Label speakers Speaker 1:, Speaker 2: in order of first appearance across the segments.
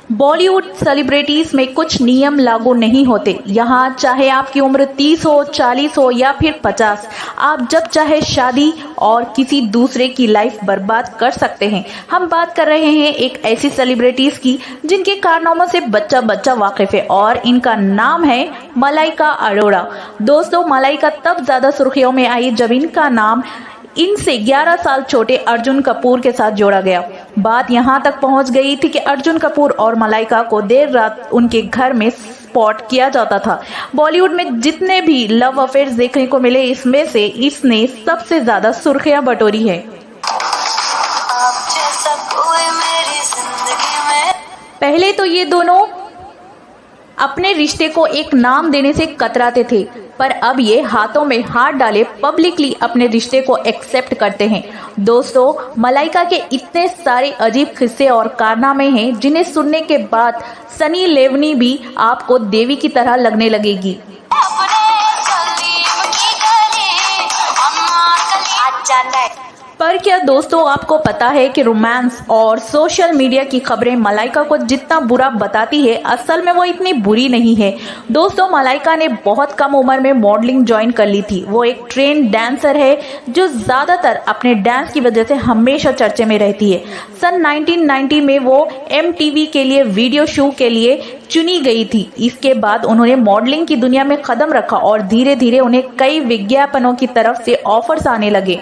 Speaker 1: Bollywood celebrities में कुछ नियम लागू नहीं होते। यहाँ चाहे आपकी उम्र 30 हो, 40 हो या फिर 50, आप जब चाहे शादी और किसी दूसरे की लाइफ बर्बाद कर सकते हैं। हम बात कर रहे हैं एक ऐसी सेलिब्रिटीज की जिनके कारनामों से बच्चा बच्चा वाकिफ है और इनका नाम है मलाइका अरोड़ा। दोस्तों, मलाइका तब ज्यादा सुर्खियों में आई जब इनका नाम इनसे 11 साल छोटे अर्जुन कपूर के साथ जोड़ा गया। बात यहां तक पहुंच गई थी कि अर्जुन कपूर और मलाइका को देर रात उनके घर में स्पॉट किया जाता था। बॉलीवुड में जितने भी लव अफेयर्स देखने को मिले, इसमें से इसने सबसे ज्यादा सुर्खियां बटोरी है। पहले तो ये दोनों अपने रिश्ते को एक नाम देने से कतराते थे, पर अब ये हाथों में हाथ डाले पब्लिकली अपने रिश्ते को एक्सेप्ट करते हैं। दोस्तों, मलाइका के इतने सारे अजीब किस्से और कारनामे हैं जिन्हें सुनने के बाद सनी लेवनी भी आपको देवी की तरह लगने लगेगी। पर क्या दोस्तों, आपको पता है कि रोमांस और सोशल मीडिया की खबरें मलाइका को जितना बुरा बताती है, असल में वो इतनी बुरी नहीं है। दोस्तों, मलाइका ने बहुत कम उम्र में मॉडलिंग ज्वाइन कर ली थी। वो एक ट्रेन डांसर है जो ज्यादातर अपने डांस की वजह से हमेशा चर्चे में रहती है। सन 1990 में वो MTV के लिए वीडियो शो के लिए चुनी गई थी। इसके बाद उन्होंने मॉडलिंग की दुनिया में कदम रखा और धीरे धीरे उन्हें कई विज्ञापनों की तरफ से ऑफर्स आने लगे।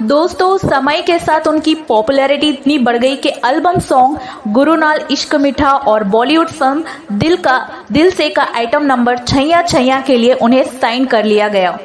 Speaker 1: दोस्तों, समय के साथ उनकी पॉपुलैरिटी इतनी बढ़ गई कि एल्बम सॉन्ग गुरुनाल इश्क मीठा और बॉलीवुड फिल्म दिल से का आइटम नंबर छैया छैया के लिए उन्हें साइन कर लिया गया।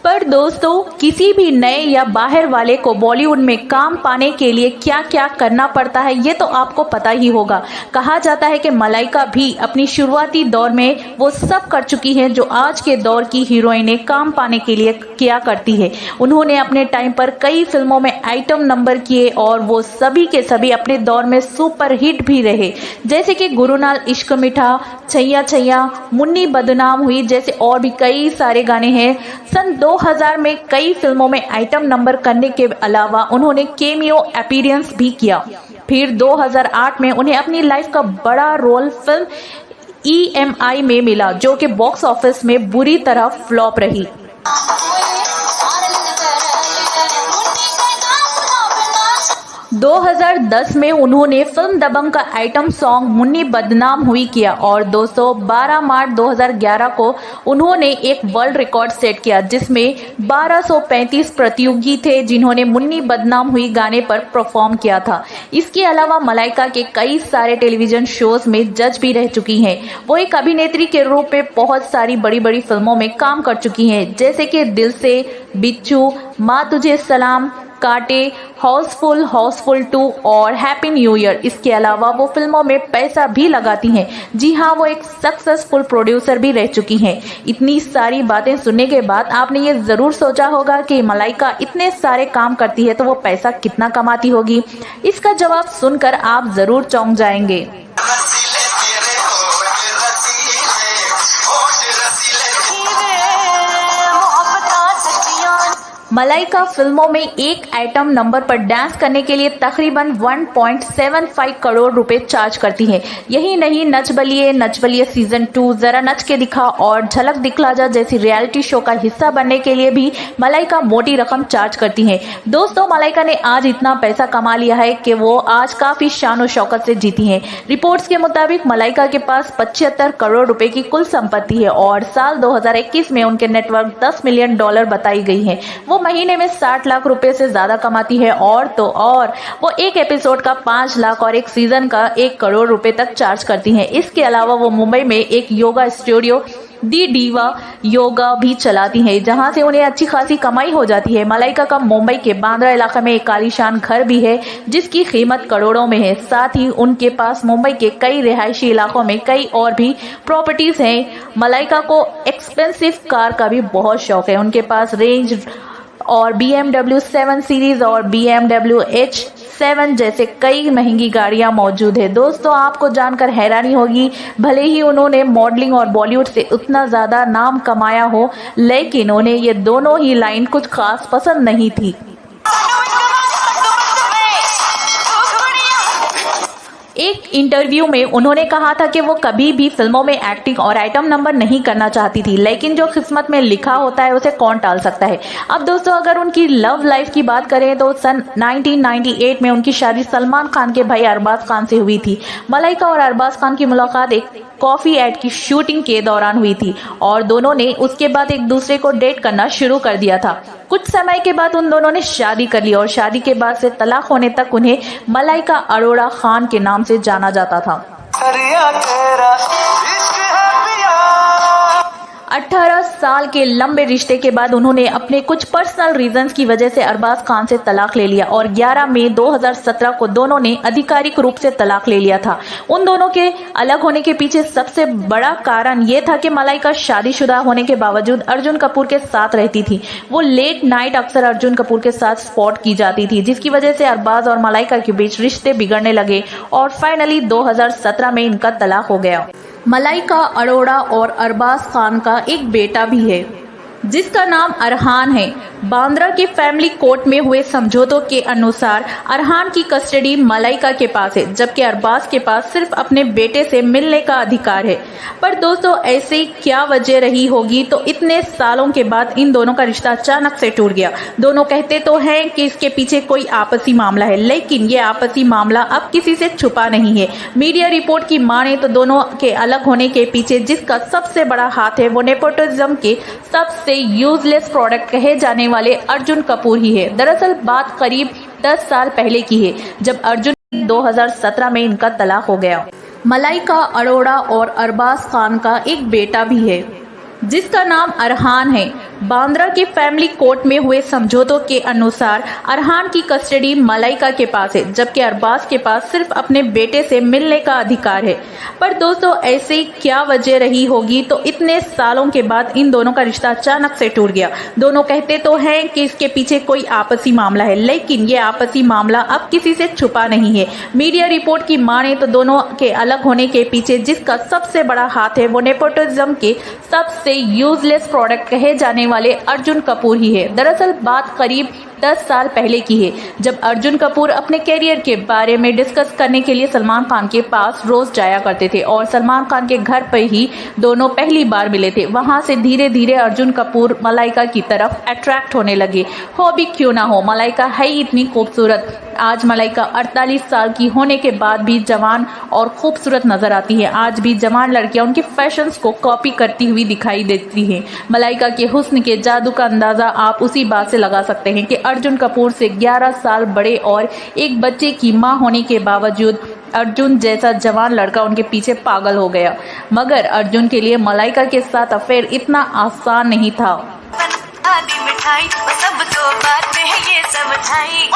Speaker 1: पर दोस्तों, किसी भी नए या बाहर वाले को बॉलीवुड में काम पाने के लिए क्या क्या करना पड़ता है, ये तो आपको पता ही होगा। कहा जाता है कि मलाइका भी अपनी शुरुआती दौर में वो सब कर चुकी हैं जो आज के दौर की हीरोइनें काम पाने के लिए किया करती है। उन्होंने अपने टाइम पर कई फिल्मों में आइटम नंबर किए और वो सभी के सभी अपने दौर में सुपर हिट भी रहे, जैसे कि गुरुनाल इश्क मीठा, छैया छैया, मुन्नी बदनाम हुई जैसे और भी कई सारे गाने हैं। सन 2000 में कई फिल्मों में आइटम नंबर करने के अलावा उन्होंने केमियो अपीयरेंस भी किया। फिर 2008 में उन्हें अपनी लाइफ का बड़ा रोल फिल्म EMI में मिला, जो कि बॉक्स ऑफिस में बुरी तरह फ्लॉप रही। 2010 में उन्होंने फिल्म दबंग का आइटम सॉन्ग मुन्नी बदनाम हुई किया और 12 मार्च 2011 को उन्होंने एक वर्ल्ड रिकॉर्ड सेट किया, जिसमें 1235 प्रतियोगी थे जिन्होंने मुन्नी बदनाम हुई गाने पर परफॉर्म किया था। इसके अलावा मलाइका के कई सारे टेलीविजन शोज में जज भी रह चुकी हैं। वो एक अभिनेत्री के रूप में बहुत सारी बड़ी बड़ी फिल्मों में काम कर चुकी हैं, जैसे कि दिल से, बिच्छू, माँ तुझे सलाम, कांटे, हाउसफुल 2 और हैप्पी न्यू ईयर। इसके अलावा वो फिल्मों में पैसा भी लगाती हैं। जी हाँ, वो एक सक्सेसफुल प्रोड्यूसर भी रह चुकी हैं। इतनी सारी बातें सुनने के बाद आपने ये जरूर सोचा होगा कि मलाइका इतने सारे काम करती है तो वो पैसा कितना कमाती होगी। इसका जवाब सुनकर आप जरूर चौंक जाएंगे। मलाइका फिल्मों में एक आइटम नंबर पर डांस करने के लिए तकरीबन 1.75 करोड़ रुपए चार्ज करती है। यही नहीं, नच बलिए सीजन 2, जरा नच के दिखा और झलक दिखला जा जैसी रियलिटी शो का हिस्सा बनने के लिए भी मलाइका मोटी रकम चार्ज करती है। दोस्तों, मलाइका ने आज इतना पैसा कमा लिया है कि वो आज काफी शान और शौकत से जीती हैं। रिपोर्ट्स के मुताबिक मलाइका के पास 75 करोड़ रुपए की कुल संपत्ति है और साल 2021 में उनके नेटवर्क $10 मिलियन बताई गई है। वो महीने में 60 लाख रुपए से ज्यादा कमाती है और तो और वो एक एपिसोड का 5 लाख और एक सीजन का 1 करोड़ रुपए तक चार्ज करती हैं। इसके अलावा वो मुंबई में एक योगा स्टूडियो दी डीवा योगा भी चलाती हैं, जहां से उन्हें अच्छी खासी कमाई हो जाती है। मलाइका का मुंबई के बांद्रा इलाके में एक आलीशान घर भी है जिसकी कीमत करोड़ों में है। साथ ही उनके पास मुंबई के कई रिहायशी इलाकों में कई और भी प्रॉपर्टीज हैं। मलाइका को एक्सपेंसिव कार का भी बहुत शौक है। उनके पास रेंज और BMW 7 सीरीज और BMW H 7 जैसे कई महंगी गाड़ियां मौजूद है। दोस्तों आपको जानकर हैरानी होगी, भले ही उन्होंने मॉडलिंग और बॉलीवुड से उतना ज़्यादा नाम कमाया हो, लेकिन उन्हें ये दोनों ही लाइन कुछ खास पसंद नहीं थी। एक इंटरव्यू में उन्होंने कहा था कि वो कभी भी फिल्मों में एक्टिंग और आइटम नंबर नहीं करना चाहती थी, लेकिन जो किस्मत में लिखा होता है उसे कौन टाल सकता है। अब दोस्तों अगर उनकी लव लाइफ की बात करें तो सन 1998 में उनकी शादी सलमान खान के भाई अरबाज खान से हुई थी। मलाइका और अरबाज खान की मुलाकात एक कॉफी एड की शूटिंग के दौरान हुई थी और दोनों ने उसके बाद एक दूसरे को डेट करना शुरू कर दिया था। कुछ समय के बाद उन दोनों ने शादी कर ली और शादी के बाद से तलाक होने तक उन्हें मलाइका अरोड़ा खान के नाम से जाना जाता था। 18 साल के लंबे रिश्ते के बाद उन्होंने अपने कुछ पर्सनल रीजंस की वजह से अरबाज खान से तलाक ले लिया और 11 मई 2017 को दोनों ने आधिकारिक रूप से तलाक ले लिया था। उन दोनों के अलग होने के पीछे सबसे बड़ा कारण ये था कि मलाइका शादीशुदा होने के बावजूद अर्जुन कपूर के साथ रहती थी। वो लेट नाइट अक्सर अर्जुन कपूर के साथ स्पॉट की जाती थी, जिसकी वजह से अरबाज और मलाइका के बीच रिश्ते बिगड़ने लगे और फाइनली 2017 में इनका तलाक हो गया। मलाइका अरोड़ा और अरबाज खान का एक बेटा भी है जिसका नाम अरहान है। बांद्रा के फैमिली कोर्ट में हुए समझौतों के अनुसार अरहान की कस्टडी मलाइका के पास है, जबकि अरबाज के पास सिर्फ अपने बेटे से मिलने का अधिकार है। पर दोस्तों ऐसे क्या वजह रही होगी तो इतने सालों के बाद इन दोनों का रिश्ता अचानक से टूट गया। दोनों कहते तो हैं कि इसके पीछे कोई आपसी मामला है, लेकिन ये आपसी मामला अब किसी से छुपा नहीं है। मीडिया रिपोर्ट की माने तो दोनों के अलग होने के पीछे जिसका सबसे बड़ा हाथ है वो नेपोटिज्म के सबसे यूजलेस प्रोडक्ट कहे जाने वाले अर्जुन कपूर ही है। दरअसल बात करीब 10 साल पहले की है जब अर्जुन 2017 में इनका तलाक हो गया। मलाइका अरोड़ा और अरबाज खान का एक बेटा भी है जिसका नाम अरहान है। बांद्रा के फैमिली कोर्ट में हुए समझौतों के अनुसार अरहान की कस्टडी मलाइका के पास है, जबकि अरबाज के पास सिर्फ अपने बेटे से मिलने का अधिकार है। पर दोस्तों ऐसे क्या वजह रही होगी तो इतने सालों के बाद इन दोनों का रिश्ता अचानक से टूट गया। दोनों कहते तो हैं कि इसके पीछे कोई आपसी मामला है, लेकिन ये आपसी मामला अब किसी से छुपा नहीं है। मीडिया रिपोर्ट की माने तो दोनों के अलग होने के पीछे जिसका सबसे बड़ा हाथ है वो नेपोटिज्म के सबसे यूजलेस प्रोडक्ट कहे जाने वाले अर्जुन कपूर ही है। दरअसल बात करीब 10 साल पहले की है जब अर्जुन कपूर अपने कैरियर के बारे में डिस्कस करने के लिए सलमान खान के पास रोज जाया करते थे और सलमान खान के घर पर ही दोनों पहली बार मिले थे। वहां से धीरे धीरे अर्जुन कपूर मलाइका की तरफ अट्रैक्ट होने लगे। हो भी क्यों ना हो, मलाइका है ही इतनी खूबसूरत। आज मलाइका 48 साल की होने के बाद भी जवान और खूबसूरत नजर आती है। आज भी जवान लड़कियां उनके फैशंस को कॉपी करती हुई दिखाई देती हैं। मलाइका के हुस्न के जादू का अंदाजा आप उसी बात से लगा सकते हैं कि अर्जुन कपूर से 11 साल बड़े और एक बच्चे की मां होने के बावजूद अर्जुन जैसा जवान लड़का उनके पीछे पागल हो गया। मगर अर्जुन के लिए मलाइका के साथ अफेयर इतना आसान नहीं था।
Speaker 2: मिठाई सबको बातें हैं ये समझाई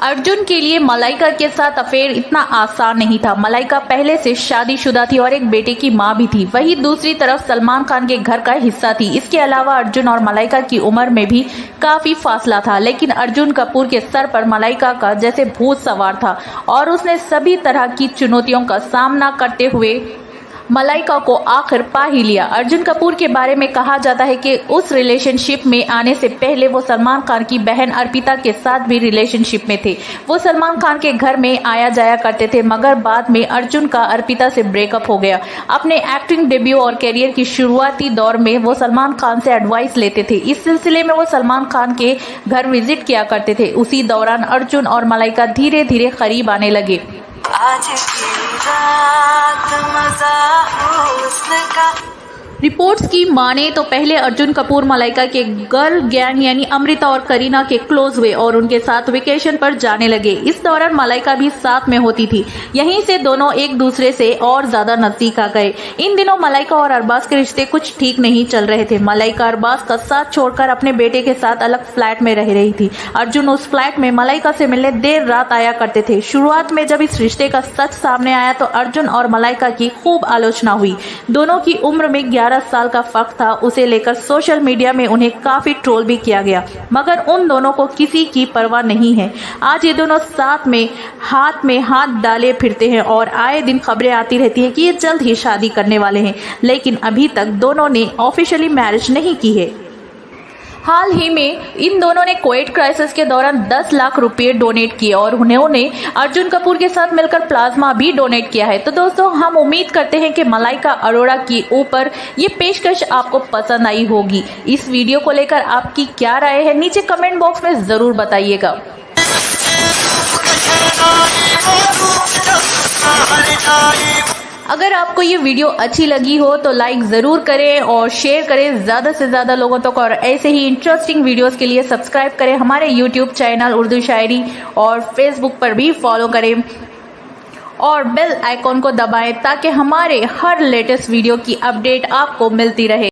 Speaker 1: अर्जुन के लिए मलाइका के साथ अफेयर इतना आसान नहीं था। मलाइका पहले से शादीशुदा थी और एक बेटे की मां भी थी। वही दूसरी तरफ सलमान खान के घर का हिस्सा थी। इसके अलावा अर्जुन और मलाइका की उम्र में भी काफी फासला था, लेकिन अर्जुन कपूर के सर पर मलाइका का जैसे भूत सवार था और उसने सभी तरह की चुनौतियों का सामना करते हुए मलाइका को आखिर पा ही लिया। अर्जुन कपूर के बारे में कहा जाता है कि उस रिलेशनशिप में आने से पहले वो सलमान खान की बहन अर्पिता के साथ भी रिलेशनशिप में थे। वो सलमान खान के घर में आया जाया करते थे, मगर बाद में अर्जुन का अर्पिता से ब्रेकअप हो गया। अपने एक्टिंग डेब्यू और करियर की शुरुआती दौर में वो सलमान खान से एडवाइस लेते थे। इस सिलसिले में वो सलमान खान के घर विजिट किया करते थे। उसी दौरान अर्जुन और मलाइका धीरे धीरे करीब आने लगे।
Speaker 2: आज की रात मजा हुस्न का।
Speaker 1: रिपोर्ट्स की माने तो पहले अर्जुन कपूर मलाइका के गर्ल गैंग यानी अमृता और करीना के क्लोज हुए और उनके साथ वेकेशन पर जाने लगे। इस दौरान मलाइका भी साथ में होती थी। यहीं से दोनों एक दूसरे से और ज्यादा नजदीक आ गए। इन दिनों मलाइका और अरबाज के रिश्ते कुछ ठीक नहीं चल रहे थे। मलाइका अरबाज का साथ छोड़कर अपने बेटे के साथ अलग फ्लैट में रह रही थी। अर्जुन उस फ्लैट में मलाइका से मिलने देर रात आया करते थे। शुरुआत में जब इस रिश्ते का सच सामने आया तो अर्जुन और मलाइका की खूब आलोचना हुई। दोनों की उम्र में 11 11 साल का फ़र्क था, उसे लेकर सोशल मीडिया में उन्हें काफ़ी ट्रोल भी किया गया, मगर उन दोनों को किसी की परवाह नहीं है। आज ये दोनों साथ में हाथ डाले फिरते हैं और आए दिन खबरें आती रहती हैं कि ये जल्द ही शादी करने वाले हैं, लेकिन अभी तक दोनों ने ऑफिशियली मैरिज नहीं की है। हाल ही में इन दोनों ने कोविड क्राइसिस के दौरान 10 लाख रुपए डोनेट किए और उन्होंने अर्जुन कपूर के साथ मिलकर प्लाज्मा भी डोनेट किया है। तो दोस्तों, हम उम्मीद करते हैं कि मलाइका अरोड़ा की ऊपर ये पेशकश आपको पसंद आई होगी। इस वीडियो को लेकर आपकी क्या राय है, नीचे कमेंट बॉक्स में ज़रूर बताइएगा। अगर आपको ये वीडियो अच्छी लगी हो तो लाइक ज़रूर करें और शेयर करें ज़्यादा से ज़्यादा लोगों तक, और ऐसे ही इंटरेस्टिंग वीडियोस के लिए सब्सक्राइब करें हमारे यूट्यूब चैनल उर्दू शायरी, और फेसबुक पर भी फॉलो करें और बेल आइकॉन को दबाएं ताकि हमारे हर लेटेस्ट वीडियो की अपडेट आपको मिलती रहे।